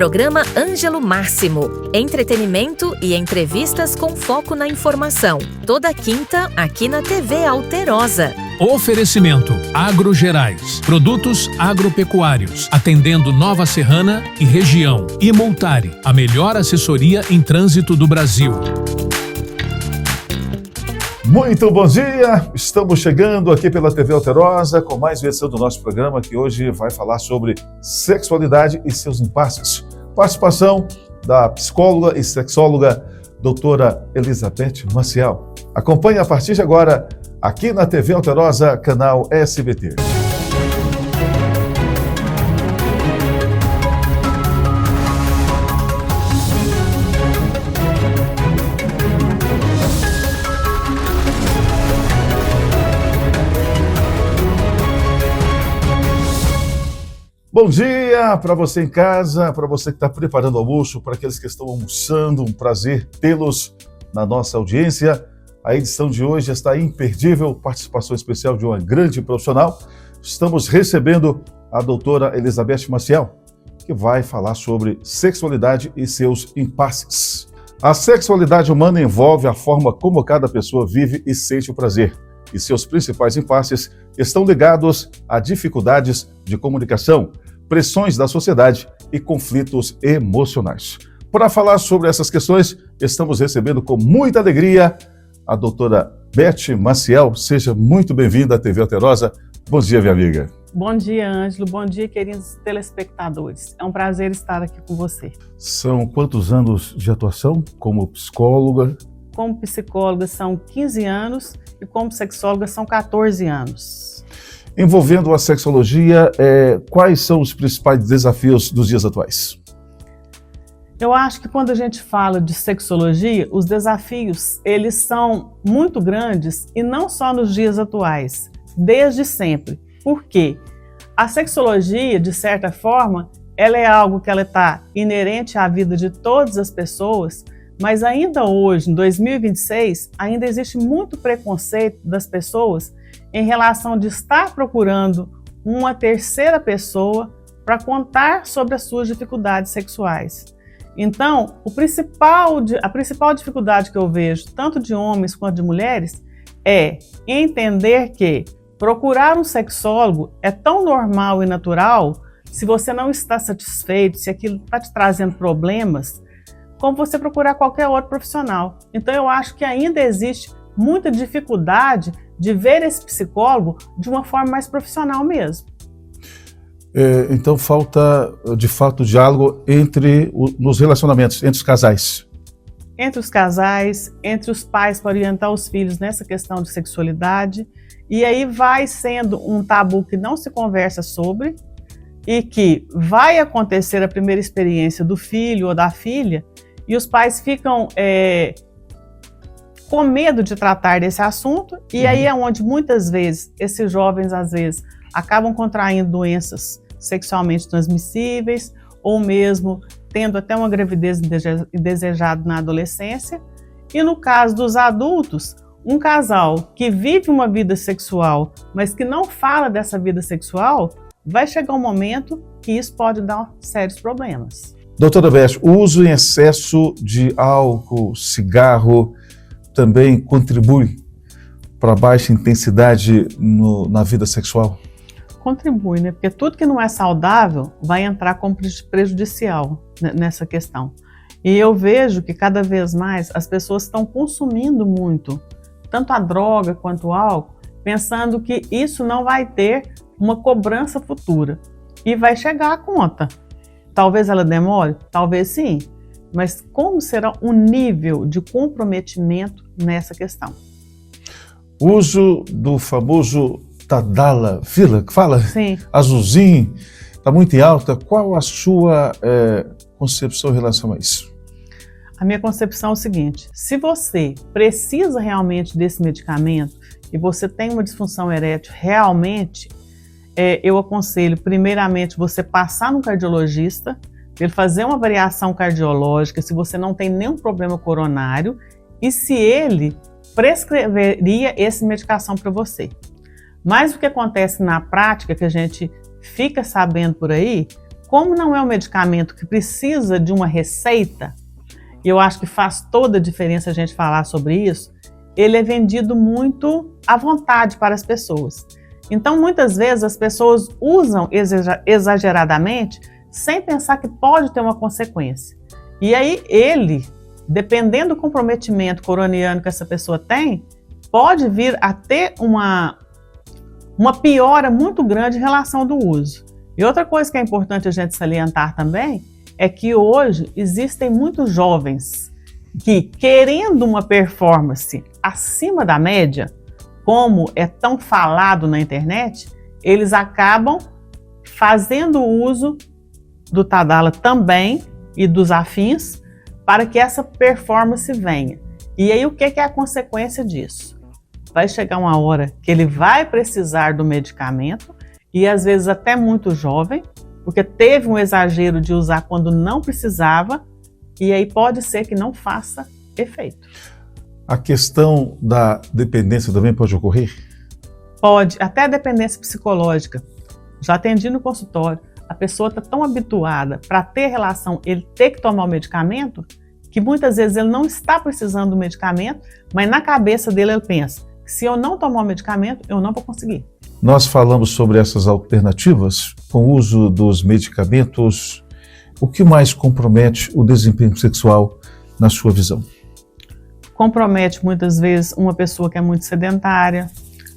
Programa Ângelo Máximo. Entretenimento e entrevistas com foco na informação. Toda quinta, aqui na TV Alterosa. Oferecimento Agrogerais, produtos agropecuários, atendendo Nova Serrana e região. E Multari, a melhor assessoria em trânsito do Brasil. Muito bom dia! Estamos chegando aqui pela TV Alterosa com mais uma edição do nosso programa que hoje vai falar sobre sexualidade e seus impasses. Participação da psicóloga e sexóloga doutora Elizabeth Maciel. Acompanhe a partir de agora aqui na TV Alterosa, canal SBT. Bom dia para você em casa, para você que está preparando o almoço, para aqueles que estão almoçando, um prazer tê-los na nossa audiência. A edição de hoje está imperdível, participação especial de uma grande profissional. Estamos recebendo a doutora Elizabeth Maciel, que vai falar sobre sexualidade e seus impasses. A sexualidade humana envolve a forma como cada pessoa vive e sente o prazer, e seus principais impasses estão ligados a dificuldades de comunicação, pressões da sociedade e conflitos emocionais. Para falar sobre essas questões, estamos recebendo com muita alegria a doutora Beth Maciel. Seja muito bem-vinda à TV Alterosa. Bom dia, minha amiga. Bom dia, Ângelo. Bom dia, queridos telespectadores. É um prazer estar aqui com você. São quantos anos de atuação como psicóloga? Como psicóloga são 15 anos e como sexóloga são 14 anos. Envolvendo a sexologia, quais são os principais desafios dos dias atuais? Eu acho que quando a gente fala de sexologia, os desafios, eles são muito grandes e não só nos dias atuais, desde sempre. Por quê? A sexologia, de certa forma, ela é algo que ela está inerente à vida de todas as pessoas, mas ainda hoje, em 2026, ainda existe muito preconceito das pessoas em relação de estar procurando uma terceira pessoa para contar sobre as suas dificuldades sexuais. Então, a principal dificuldade que eu vejo, tanto de homens quanto de mulheres, é entender que procurar um sexólogo é tão normal e natural, se você não está satisfeito, se aquilo está te trazendo problemas, como você procurar qualquer outro profissional. Então eu acho que ainda existe muita dificuldade de ver esse psicólogo de uma forma mais profissional mesmo. Então falta, de fato, diálogo nos relacionamentos, entre os casais. Entre os casais, entre os pais para orientar os filhos nessa questão de sexualidade. E aí vai sendo um tabu que não se conversa sobre e que vai acontecer a primeira experiência do filho ou da filha e os pais ficam com medo de tratar desse assunto, e aí é onde muitas vezes esses jovens às vezes acabam contraindo doenças sexualmente transmissíveis ou mesmo tendo até uma gravidez indesejada na adolescência. E no caso dos adultos, um casal que vive uma vida sexual, mas que não fala dessa vida sexual, vai chegar um momento que isso pode dar sérios problemas. Doutora Beth, o uso em excesso de álcool, cigarro, também contribui para a baixa intensidade na vida sexual? Contribui, né? Porque tudo que não é saudável vai entrar como prejudicial nessa questão. E eu vejo que cada vez mais as pessoas estão consumindo muito, tanto a droga quanto o álcool, pensando que isso não vai ter uma cobrança futura. E vai chegar a conta. Talvez ela demore? Talvez sim. Mas como será o nível de comprometimento nessa questão? O uso do famoso Tadalafila, que fala? Sim. Azulzinho, está muito em alta. Qual a sua concepção em relação a isso? A minha concepção é o seguinte: se você precisa realmente desse medicamento e você tem uma disfunção erétil realmente, eu aconselho primeiramente você passar no cardiologista, ele fazer uma avaliação cardiológica, se você não tem nenhum problema coronário e se ele prescreveria essa medicação para você. Mas o que acontece na prática, que a gente fica sabendo por aí, como não é um medicamento que precisa de uma receita, e eu acho que faz toda a diferença a gente falar sobre isso, ele é vendido muito à vontade para as pessoas. Então, muitas vezes, as pessoas usam exageradamente sem pensar que pode ter uma consequência. E aí, ele, dependendo do comprometimento coroniano que essa pessoa tem, pode vir a ter uma piora muito grande em relação do uso. E outra coisa que é importante a gente salientar também é que hoje existem muitos jovens que, querendo uma performance acima da média, como é tão falado na internet, eles acabam fazendo uso do Tadala também e dos afins para que essa performance venha. E aí o que é a consequência disso? Vai chegar uma hora que ele vai precisar do medicamento e às vezes até muito jovem, porque teve um exagero de usar quando não precisava e aí pode ser que não faça efeito. A questão da dependência também pode ocorrer? Pode, até dependência psicológica. Já atendi no consultório, a pessoa está tão habituada para ter relação, ele ter que tomar o medicamento, que muitas vezes ele não está precisando do medicamento, mas na cabeça dele ele pensa, se eu não tomar o medicamento, eu não vou conseguir. Nós falamos sobre essas alternativas com o uso dos medicamentos. O que mais compromete o desempenho sexual na sua visão? Compromete muitas vezes uma pessoa que é muito sedentária,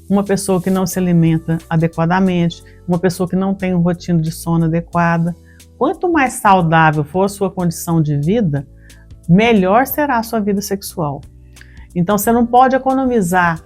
uma pessoa que não se alimenta adequadamente, uma pessoa que não tem uma rotina de sono adequada. Quanto mais saudável for a sua condição de vida, melhor será a sua vida sexual. Então você não pode economizar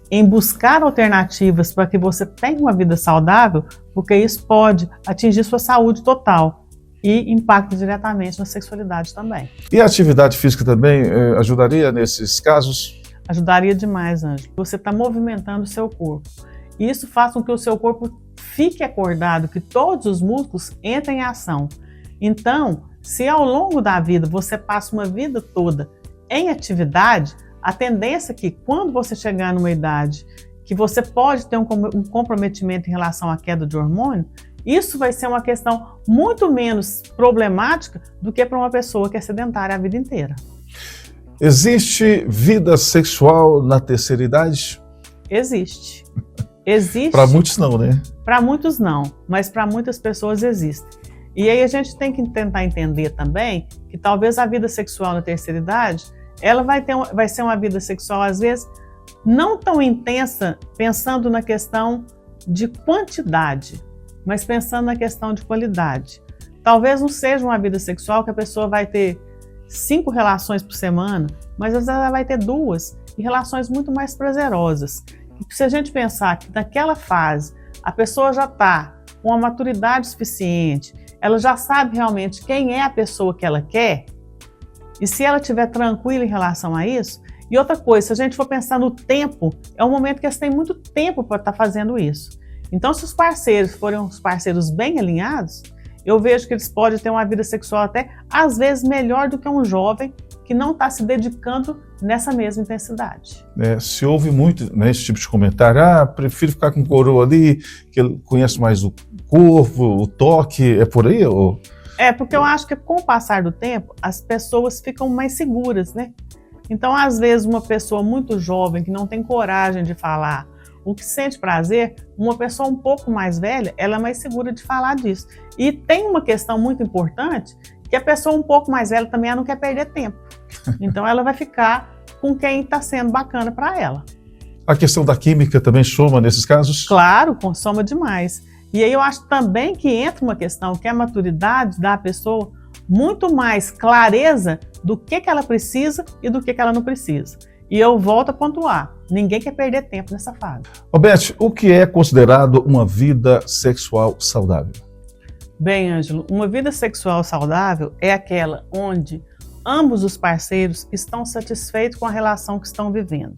em buscar alternativas para que você tenha uma vida saudável, porque isso pode atingir sua saúde total e impacta diretamente na sexualidade também. E a atividade física também ajudaria nesses casos? Ajudaria demais, Ângelo. Você está movimentando o seu corpo. E isso faz com que o seu corpo fique acordado, que todos os músculos entrem em ação. Então, se ao longo da vida você passa uma vida toda em atividade, a tendência é que quando você chegar numa idade que você pode ter um comprometimento em relação à queda de hormônio, isso vai ser uma questão muito menos problemática do que para uma pessoa que é sedentária a vida inteira. Existe vida sexual na terceira idade? Existe. Existe. Para muitos não, né? Para muitos não, mas para muitas pessoas existe. E aí a gente tem que tentar entender também que talvez a vida sexual na terceira idade, ela vai ser uma vida sexual, às vezes, não tão intensa, pensando na questão de quantidade, mas pensando na questão de qualidade. Talvez não seja uma vida sexual que a pessoa vai ter 5 relações por semana, mas às vezes ela vai ter 2 e relações muito mais prazerosas. E se a gente pensar que naquela fase a pessoa já está com uma maturidade suficiente, ela já sabe realmente quem é a pessoa que ela quer, e se ela estiver tranquila em relação a isso, e outra coisa, se a gente for pensar no tempo, é um momento que eles têm muito tempo para estar fazendo isso. Então, se os parceiros forem os parceiros bem alinhados, eu vejo que eles podem ter uma vida sexual até, às vezes, melhor do que um jovem que não está se dedicando nessa mesma intensidade. Se ouve muito, né, esse tipo de comentário, prefiro ficar com o coroa ali, que ele conhece mais o corpo, o toque, é por aí? Ou... porque eu acho que com o passar do tempo, as pessoas ficam mais seguras, né? Então, às vezes, uma pessoa muito jovem, que não tem coragem de falar o que sente prazer, uma pessoa um pouco mais velha, ela é mais segura de falar disso. E tem uma questão muito importante, que a pessoa um pouco mais velha também não quer perder tempo. Então, ela vai ficar com quem está sendo bacana para ela. A questão da química também soma nesses casos? Claro, soma demais. E aí eu acho também que entra uma questão que é a maturidade da pessoa muito mais clareza do que ela precisa e do que ela não precisa. E eu volto a pontuar, ninguém quer perder tempo nessa fase. Beth, o que é considerado uma vida sexual saudável? Bem, Ângelo, uma vida sexual saudável é aquela onde ambos os parceiros estão satisfeitos com a relação que estão vivendo.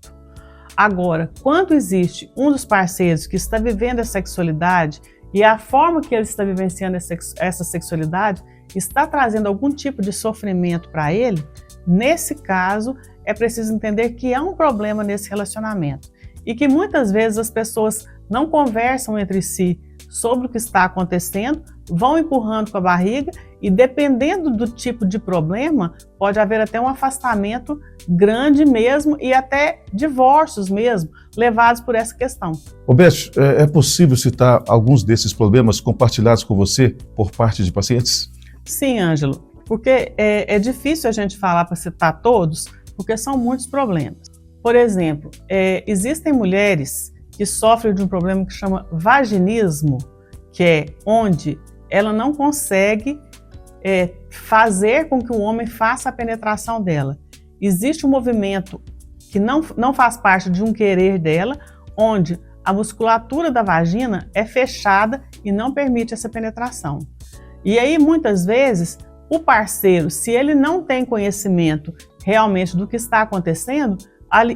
Agora, quando existe um dos parceiros que está vivendo a sexualidade e a forma que ele está vivenciando essa sexualidade está trazendo algum tipo de sofrimento para ele, nesse caso, é preciso entender que há um problema nesse relacionamento e que muitas vezes as pessoas não conversam entre si sobre o que está acontecendo vão empurrando com a barriga e, dependendo do tipo de problema, pode haver até um afastamento grande mesmo e até divórcios mesmo, levados por essa questão. Beth, é possível citar alguns desses problemas compartilhados com você por parte de pacientes? Sim, Ângelo, porque é difícil a gente falar para citar todos, porque são muitos problemas. Por exemplo, existem mulheres que sofrem de um problema que chama vaginismo, que é onde ela não consegue fazer com que o homem faça a penetração dela. Existe um movimento que não faz parte de um querer dela, onde a musculatura da vagina é fechada e não permite essa penetração. E aí, muitas vezes, o parceiro, se ele não tem conhecimento realmente do que está acontecendo,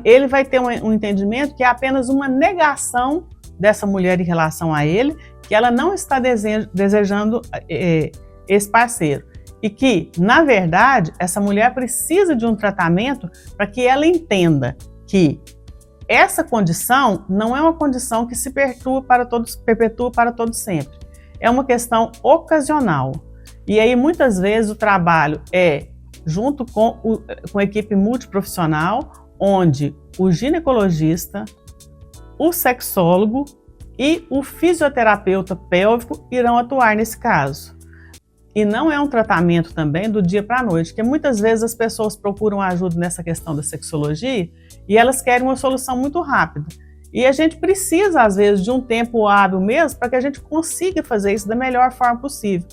ele vai ter um entendimento que é apenas uma negação dessa mulher em relação a ele, que ela não está desejando esse parceiro. E que, na verdade, essa mulher precisa de um tratamento para que ela entenda que essa condição não é uma condição que se perpetua para todo sempre. É uma questão ocasional. E aí, muitas vezes, o trabalho é junto com a equipe multiprofissional, onde o ginecologista, o sexólogo e o fisioterapeuta pélvico irão atuar nesse caso. E não é um tratamento também do dia para a noite, porque muitas vezes as pessoas procuram ajuda nessa questão da sexologia e elas querem uma solução muito rápida. E a gente precisa, às vezes, de um tempo hábil mesmo para que a gente consiga fazer isso da melhor forma possível.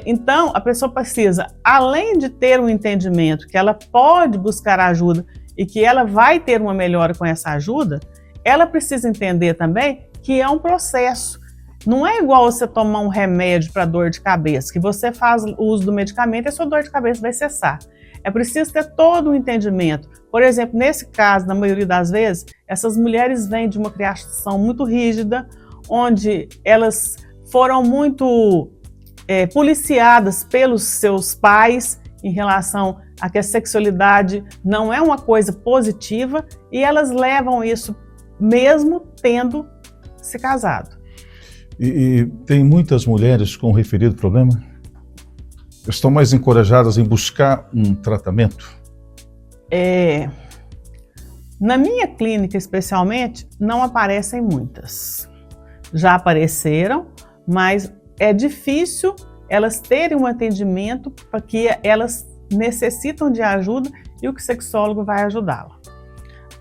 Então, a pessoa precisa, além de ter um entendimento que ela pode buscar ajuda e que ela vai ter uma melhora com essa ajuda, ela precisa entender também que é um processo. Não é igual você tomar um remédio para dor de cabeça, que você faz o uso do medicamento e a sua dor de cabeça vai cessar. É preciso ter todo o entendimento. Por exemplo, nesse caso, na maioria das vezes, essas mulheres vêm de uma criação muito rígida, onde elas foram muito policiadas pelos seus pais em relação a que a sexualidade não é uma coisa positiva e elas levam isso mesmo tendo se casado. E tem muitas mulheres com o referido problema? Estão mais encorajadas em buscar um tratamento? Na minha clínica, especialmente, não aparecem muitas. Já apareceram, mas é difícil elas terem um atendimento porque elas necessitam de ajuda e o sexólogo vai ajudá-la.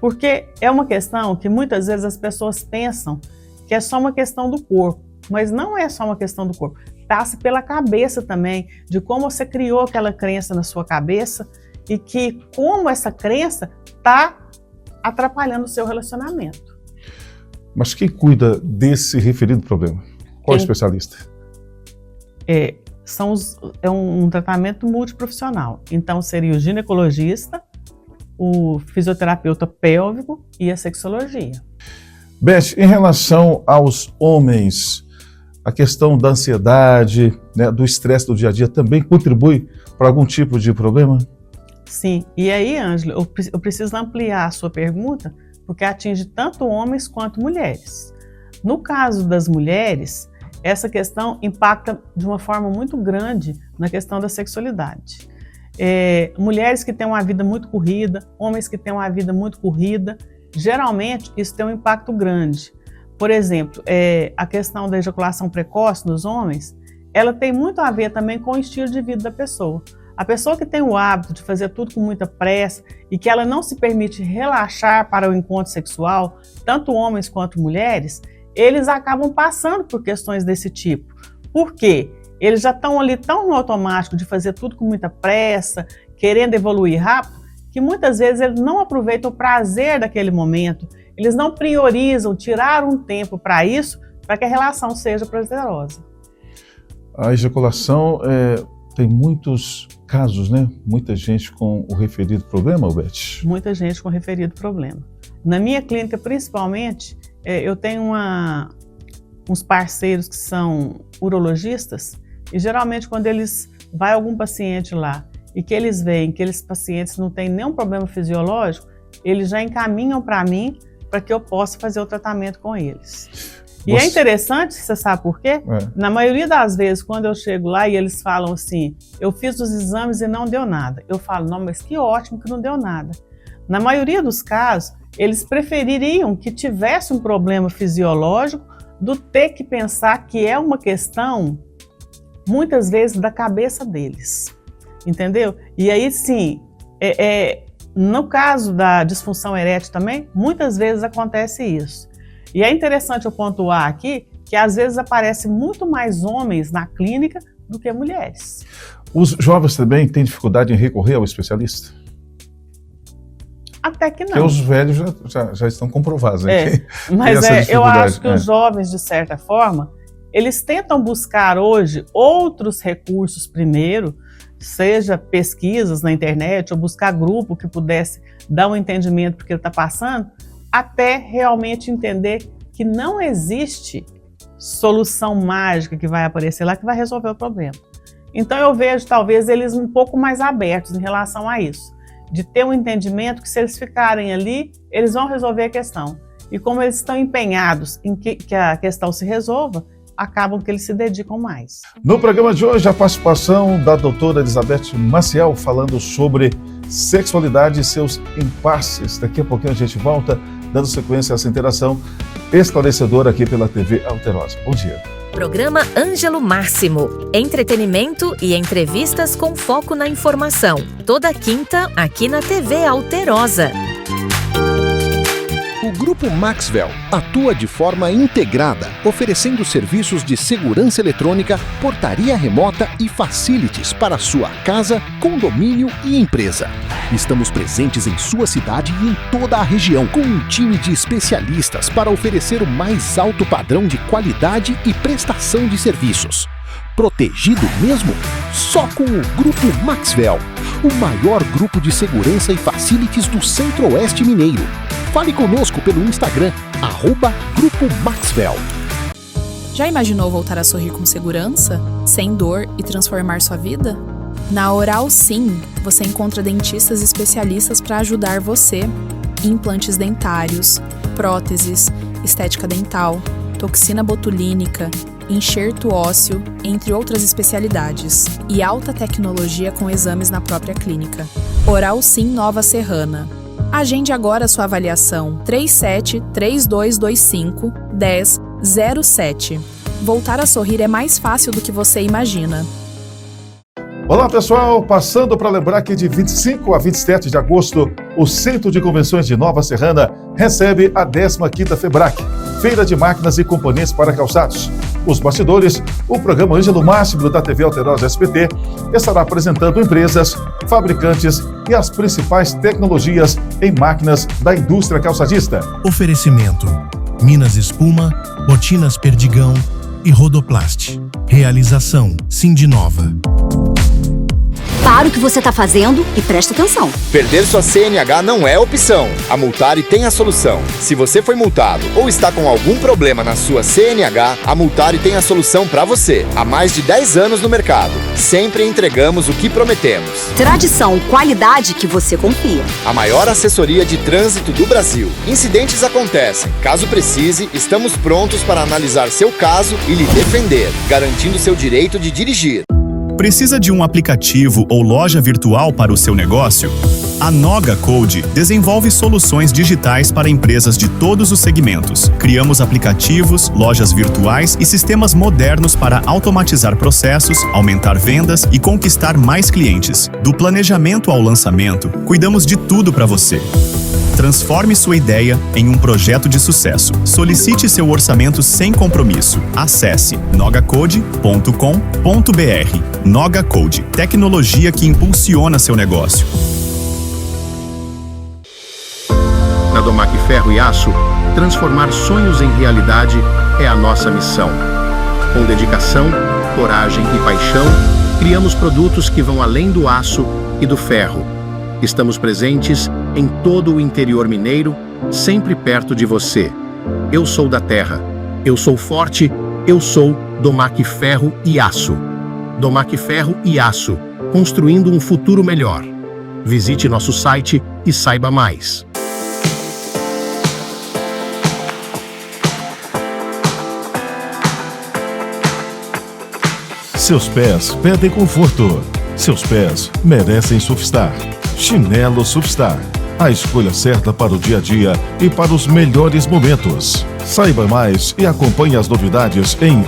Porque é uma questão que muitas vezes as pessoas pensam que é só uma questão do corpo, mas não é só uma questão do corpo. Passa pela cabeça também, de como você criou aquela crença na sua cabeça e que como essa crença está atrapalhando o seu relacionamento. Mas quem cuida desse referido problema? Qual especialista? É um tratamento multiprofissional. Então, seria o ginecologista, o fisioterapeuta pélvico e a sexologia. Beth, em relação aos homens, a questão da ansiedade, né, do estresse do dia a dia também contribui para algum tipo de problema? Sim. E aí, Ângela, eu preciso ampliar a sua pergunta, porque atinge tanto homens quanto mulheres. No caso das mulheres, essa questão impacta de uma forma muito grande na questão da sexualidade. Mulheres que têm uma vida muito corrida, homens que têm uma vida muito corrida, geralmente isso tem um impacto grande. Por exemplo, a questão da ejaculação precoce nos homens, ela tem muito a ver também com o estilo de vida da pessoa. A pessoa que tem o hábito de fazer tudo com muita pressa e que ela não se permite relaxar para o encontro sexual, tanto homens quanto mulheres, eles acabam passando por questões desse tipo. Por quê? Eles já estão ali tão no automático de fazer tudo com muita pressa, querendo evoluir rápido, que muitas vezes eles não aproveitam o prazer daquele momento, eles não priorizam tirar um tempo para isso, para que a relação seja prazerosa. A ejaculação tem muitos casos, né? Muita gente com o referido problema, Beth? Muita gente com o referido problema. Na minha clínica, principalmente, eu tenho uns parceiros que são urologistas e geralmente quando vai algum paciente lá e que eles veem que aqueles pacientes não têm nenhum problema fisiológico, eles já encaminham para mim para que eu possa fazer o tratamento com eles. E é interessante, você sabe por quê? Na maioria das vezes, quando eu chego lá e eles falam assim, eu fiz os exames e não deu nada. Eu falo, não, mas que ótimo que não deu nada. Na maioria dos casos, eles prefeririam que tivesse um problema fisiológico do ter que pensar que é uma questão, muitas vezes, da cabeça deles. Entendeu? E aí, sim, no caso da disfunção erétil também, muitas vezes acontece isso. E é interessante eu pontuar aqui que às vezes aparece muito mais homens na clínica do que mulheres. Os jovens também têm dificuldade em recorrer ao especialista? Até que não. Porque os velhos já estão comprovados, né? Mas eu acho que os jovens, de certa forma, eles tentam buscar hoje outros recursos primeiro, seja pesquisas na internet ou buscar grupo que pudesse dar um entendimento do que ele está passando, até realmente entender que não existe solução mágica que vai aparecer lá que vai resolver o problema. Então eu vejo talvez eles um pouco mais abertos em relação a isso, de ter um entendimento que se eles ficarem ali, eles vão resolver a questão. E como eles estão empenhados em que a questão se resolva, acabam que eles se dedicam mais. No programa de hoje, a participação da doutora Elizabeth Maciel falando sobre sexualidade e seus impasses. Daqui a pouquinho a gente volta, dando sequência a essa interação esclarecedora aqui pela TV Alterosa. Bom dia. Programa Ângelo Máximo. Entretenimento e entrevistas com foco na informação. Toda quinta, aqui na TV Alterosa. O Grupo Maxvel atua de forma integrada, oferecendo serviços de segurança eletrônica, portaria remota e facilities para sua casa, condomínio e empresa. Estamos presentes em sua cidade e em toda a região, com um time de especialistas para oferecer o mais alto padrão de qualidade e prestação de serviços. Protegido mesmo? Só com o Grupo Maxvel, o maior grupo de segurança e facilities do Centro-Oeste Mineiro. Fale conosco pelo Instagram, @Grupo Maxvel. Já imaginou voltar a sorrir com segurança, sem dor e transformar sua vida? Na Oral Sim, você encontra dentistas especialistas para ajudar você. Implantes dentários, próteses, estética dental, toxina botulínica, enxerto ósseo, entre outras especialidades. E alta tecnologia com exames na própria clínica. Oral Sim Nova Serrana. Agende agora sua avaliação 37-3225-1007. Voltar a sorrir é mais fácil do que você imagina. Olá pessoal, passando para lembrar que de 25 a 27 de agosto, o Centro de Convenções de Nova Serrana recebe a 15ª FEBRAC, Feira de Máquinas e Componentes para Calçados. Os bastidores, o programa Ângelo Máximo da TV Alterosa SBT estará apresentando empresas, fabricantes e as principais tecnologias em máquinas da indústria calçadista. Oferecimento: Minas Espuma, Botinas Perdigão e Rodoplast. Realização: Sindinova. Para o que você está fazendo e presta atenção. Perder sua CNH não é opção. A Multari tem a solução. Se você foi multado ou está com algum problema na sua CNH, a Multari tem a solução para você. Há mais de 10 anos no mercado. Sempre entregamos o que prometemos. Tradição, qualidade que você confia. A maior assessoria de trânsito do Brasil. Incidentes acontecem. Caso precise, estamos prontos para analisar seu caso e lhe defender, garantindo seu direito de dirigir. Precisa de um aplicativo ou loja virtual para o seu negócio? A Noga Code desenvolve soluções digitais para empresas de todos os segmentos. Criamos aplicativos, lojas virtuais e sistemas modernos para automatizar processos, aumentar vendas e conquistar mais clientes. Do planejamento ao lançamento, cuidamos de tudo para você. Transforme sua ideia em um projeto de sucesso. Solicite seu orçamento sem compromisso. Acesse nogacode.com.br. Noga Code, tecnologia que impulsiona seu negócio. Na Domac Ferro e Aço, transformar sonhos em realidade é a nossa missão. Com dedicação, coragem e paixão, criamos produtos que vão além do aço e do ferro. Estamos presentes em todo o interior mineiro, sempre perto de você. Eu sou da terra, eu sou forte, eu sou Domac Ferro e Aço. Domac Ferro e Aço, construindo um futuro melhor. Visite nosso site e saiba mais. Seus pés pedem conforto. Seus pés merecem Sufstar. Chinelo Sufstar. A escolha certa para o dia a dia e para os melhores momentos. Saiba mais e acompanhe as novidades em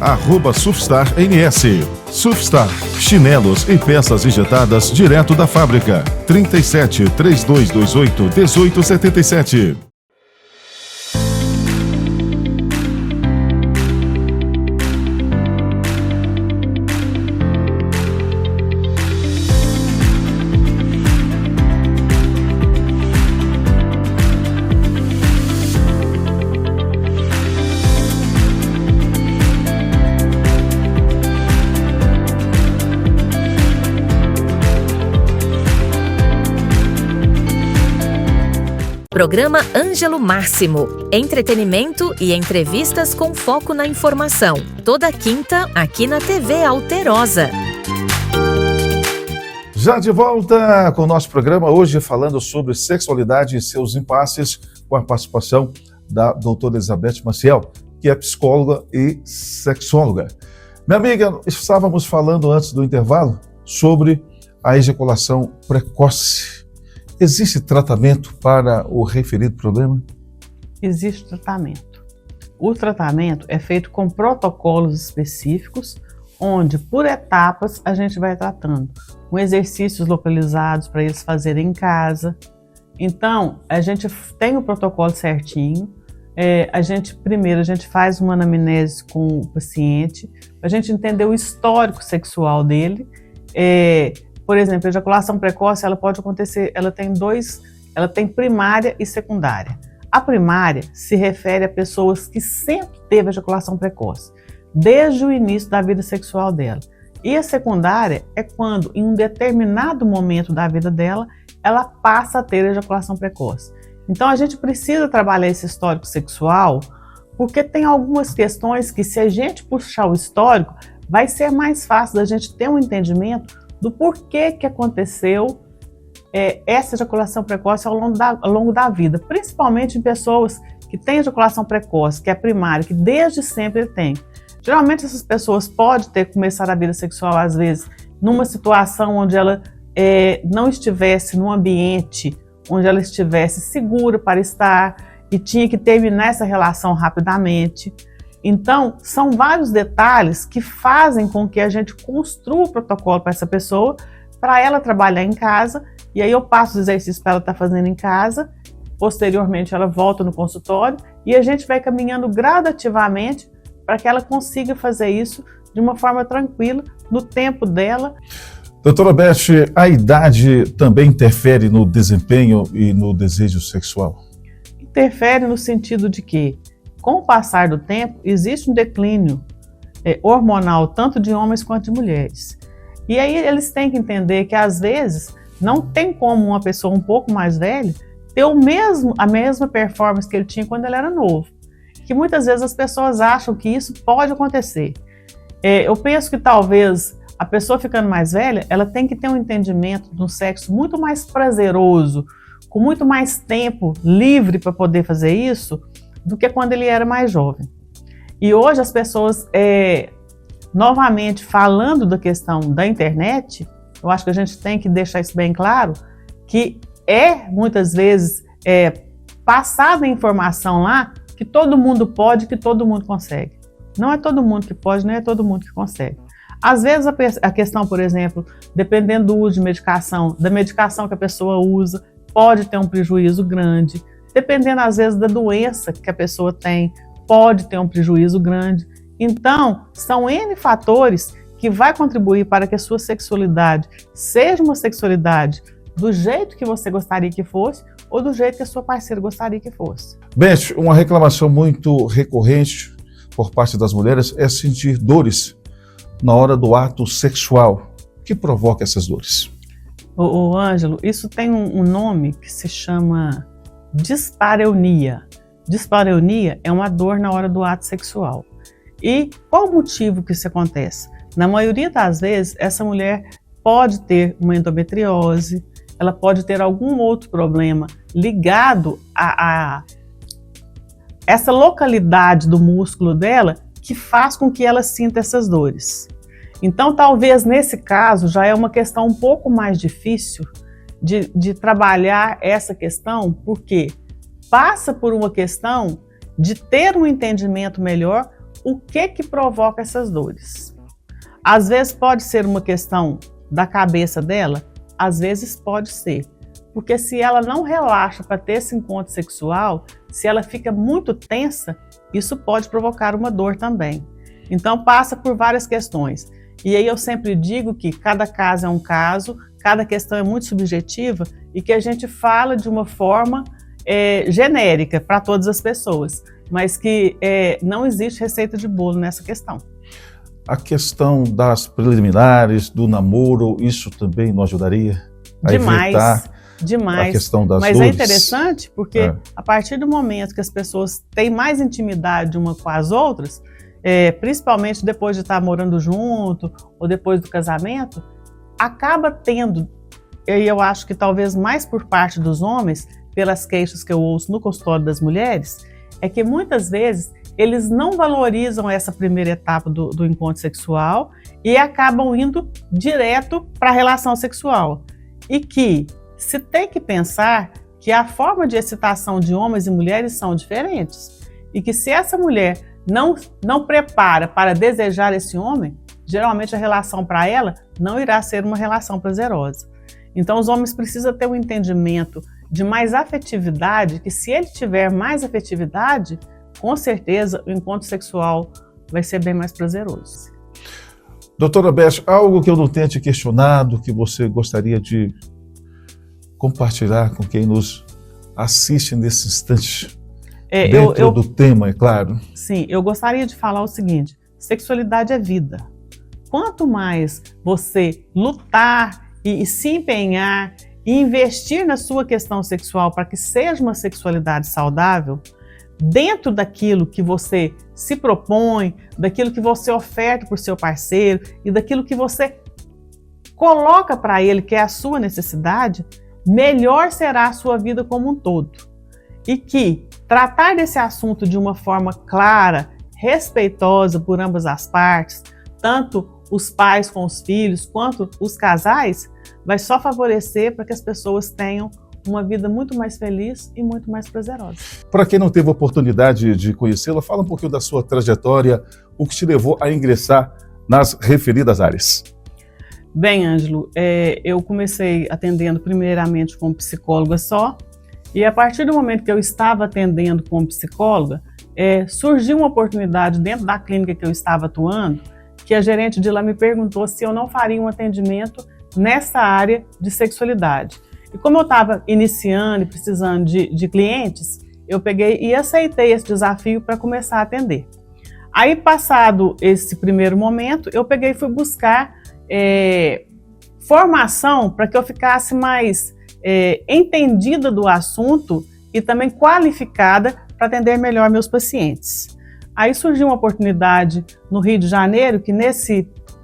@SufstarNS. Sufstar, chinelos e peças injetadas direto da fábrica. 37 3228 1877. Programa Ângelo Máximo. Entretenimento e entrevistas com foco na informação. Toda quinta, aqui na TV Alterosa. Já de volta com o nosso programa, hoje falando sobre sexualidade e seus impasses, com a participação da doutora Elizabeth Maciel, que é psicóloga e sexóloga. Minha amiga, estávamos falando antes do intervalo sobre a ejaculação precoce. Existe tratamento para o referido problema? Existe tratamento. O tratamento é feito com protocolos específicos, onde por etapas a gente vai tratando, com exercícios localizados para eles fazerem em casa. Então, a gente tem o protocolo certinho. Primeiro a gente faz uma anamnese com o paciente, para a gente entender o histórico sexual dele. Por exemplo, a ejaculação precoce, ela pode acontecer, ela tem primária e secundária. A primária se refere a pessoas que sempre teve ejaculação precoce, desde o início da vida sexual dela. E a secundária é quando, em um determinado momento da vida dela, ela passa a ter ejaculação precoce. Então, a gente precisa trabalhar esse histórico sexual, porque tem algumas questões que, se a gente puxar o histórico, vai ser mais fácil da gente ter um entendimento do porquê que aconteceu essa ejaculação precoce ao longo da vida, principalmente em pessoas que têm ejaculação precoce, que é primária, que desde sempre tem. Geralmente essas pessoas podem ter começado a vida sexual, às vezes, numa situação onde ela não estivesse num ambiente onde ela estivesse segura para estar e tinha que terminar essa relação rapidamente. Então, são vários detalhes que fazem com que a gente construa o protocolo para essa pessoa, para ela trabalhar em casa, e aí eu passo os exercícios para ela estar fazendo em casa, posteriormente ela volta no consultório, e a gente vai caminhando gradativamente para que ela consiga fazer isso de uma forma tranquila, no tempo dela. Doutora Beth, a idade também interfere no desempenho e no desejo sexual? Interfere no sentido de que, com o passar do tempo, existe um declínio hormonal, tanto de homens quanto de mulheres. E aí eles têm que entender que, às vezes, não tem como uma pessoa um pouco mais velha ter a mesma performance que ele tinha quando ele era novo. Que muitas vezes as pessoas acham que isso pode acontecer. Eu penso que talvez a pessoa ficando mais velha, ela tem que ter um entendimento de um sexo muito mais prazeroso, com muito mais tempo livre para poder fazer isso, do que quando ele era mais jovem. E hoje as pessoas, novamente falando da questão da internet, eu acho que a gente tem que deixar isso bem claro, que muitas vezes passada a informação lá que todo mundo pode, que todo mundo consegue. Não é todo mundo que pode, não é todo mundo que consegue. Às vezes a questão, por exemplo, dependendo do uso de medicação, da medicação que a pessoa usa, pode ter um prejuízo grande. Dependendo, às vezes, da doença que a pessoa tem, pode ter um prejuízo grande. Então, são N fatores que vai contribuir para que a sua sexualidade seja uma sexualidade do jeito que você gostaria que fosse ou do jeito que a sua parceira gostaria que fosse. Beth, uma reclamação muito recorrente por parte das mulheres é sentir dores na hora do ato sexual. O que provoca essas dores? Ô Ângelo, isso tem um nome que se chama dispareunia. Dispareunia é uma dor na hora do ato sexual. E qual o motivo que isso acontece? Na maioria das vezes, essa mulher pode ter uma endometriose, ela pode ter algum outro problema ligado a essa localidade do músculo dela que faz com que ela sinta essas dores. Então, talvez nesse caso já é uma questão um pouco mais difícil de trabalhar essa questão, porque passa por uma questão de ter um entendimento melhor o que provoca essas dores. Às vezes pode ser uma questão da cabeça dela, às vezes pode ser. Porque se ela não relaxa para ter esse encontro sexual, se ela fica muito tensa, isso pode provocar uma dor também. Então passa por várias questões. E aí eu sempre digo que cada caso é um caso, cada questão é muito subjetiva e que a gente fala de uma forma genérica para todas as pessoas, mas que não existe receita de bolo nessa questão. A questão das preliminares, do namoro, isso também não ajudaria a evitar demais. A questão das Mas dores? É interessante porque a partir do momento que as pessoas têm mais intimidade uma com as outras, principalmente depois de estar morando junto ou depois do casamento, acaba tendo, e eu acho que talvez mais por parte dos homens, pelas queixas que eu ouço no consultório das mulheres, é que muitas vezes eles não valorizam essa primeira etapa do encontro sexual e acabam indo direto para a relação sexual. E que se tem que pensar que a forma de excitação de homens e mulheres são diferentes. E que se essa mulher não prepara para desejar esse homem, geralmente a relação para ela não irá ser uma relação prazerosa. Então os homens precisam ter um entendimento de mais afetividade, que se ele tiver mais afetividade, com certeza o encontro sexual vai ser bem mais prazeroso. Doutora Beth, algo que eu não tenha te questionado, que você gostaria de compartilhar com quem nos assiste nesse instante, dentro do tema, é claro? Sim, eu gostaria de falar o seguinte: sexualidade é vida. Quanto mais você lutar e se empenhar e investir na sua questão sexual para que seja uma sexualidade saudável, dentro daquilo que você se propõe, daquilo que você oferta para o seu parceiro e daquilo que você coloca para ele, que é a sua necessidade, melhor será a sua vida como um todo. E que tratar desse assunto de uma forma clara, respeitosa por ambas as partes, tanto os pais com os filhos, quanto os casais, vai só favorecer para que as pessoas tenham uma vida muito mais feliz e muito mais prazerosa. Para quem não teve a oportunidade de conhecê-la, fala um pouquinho da sua trajetória, o que te levou a ingressar nas referidas áreas. Bem, Ângelo, eu comecei atendendo primeiramente como psicóloga só, e a partir do momento que eu estava atendendo como psicóloga, surgiu uma oportunidade dentro da clínica que eu estava atuando, que a gerente de lá me perguntou se eu não faria um atendimento nessa área de sexualidade. E como eu estava iniciando e precisando de clientes, eu peguei e aceitei esse desafio para começar a atender. Aí, passado esse primeiro momento, eu peguei e fui buscar formação para que eu ficasse mais entendida do assunto e também qualificada para atender melhor meus pacientes. Aí surgiu uma oportunidade no Rio de Janeiro, que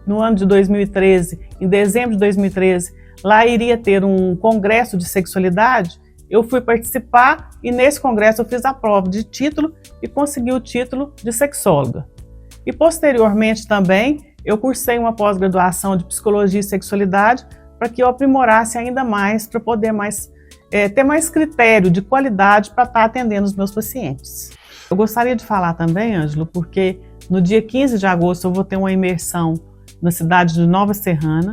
no ano de 2013, em dezembro de 2013, lá iria ter um congresso de sexualidade. Eu fui participar e nesse congresso eu fiz a prova de título e consegui o título de sexóloga. E posteriormente também eu cursei uma pós-graduação de psicologia e sexualidade para que eu aprimorasse ainda mais, para poder ter mais critério de qualidade para estar atendendo os meus pacientes. Eu gostaria de falar também, Ângelo, porque no dia 15 de agosto eu vou ter uma imersão na cidade de Nova Serrana.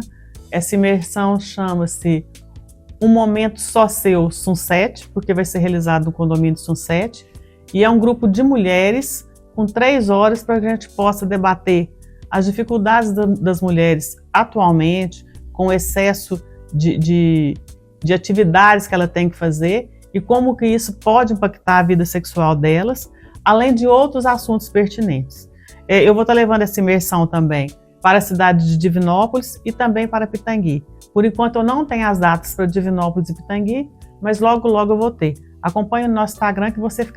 Essa imersão chama-se Um Momento Só Seu Sunset, porque vai ser realizado no condomínio Sunset, e é um grupo de mulheres com 3 horas para que a gente possa debater as dificuldades das mulheres atualmente, com o excesso de atividades que ela tem que fazer e como que isso pode impactar a vida sexual delas, além de outros assuntos pertinentes. Eu vou estar levando essa imersão também para a cidade de Divinópolis e também para Pitangui. Por enquanto eu não tenho as datas para Divinópolis e Pitangui, mas logo eu vou ter. Acompanhe o nosso Instagram que você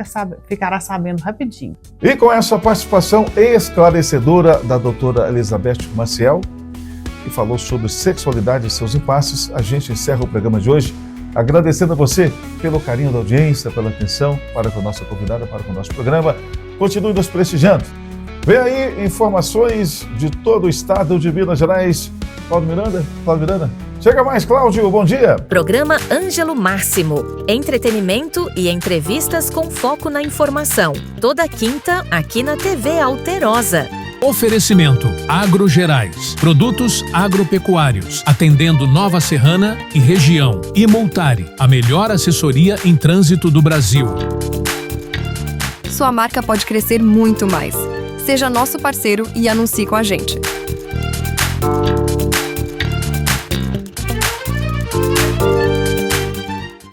ficará sabendo rapidinho. E com essa participação esclarecedora da doutora Elizabeth Maciel, que falou sobre sexualidade e seus impasses, a gente encerra o programa de hoje agradecendo a você pelo carinho da audiência, pela atenção para com a nossa convidada, para com o nosso programa. Continue nos prestigiando. Vem aí informações de todo o estado de Minas Gerais. Cláudio Miranda. Chega mais, Cláudio, bom dia. Programa Ângelo Máximo. Entretenimento e entrevistas com foco na informação. Toda quinta, aqui na TV Alterosa. Oferecimento Agrogerais, produtos agropecuários, atendendo Nova Serrana e região. E Multari, a melhor assessoria em trânsito do Brasil. Sua marca pode crescer muito mais. Seja nosso parceiro e anuncie com a gente.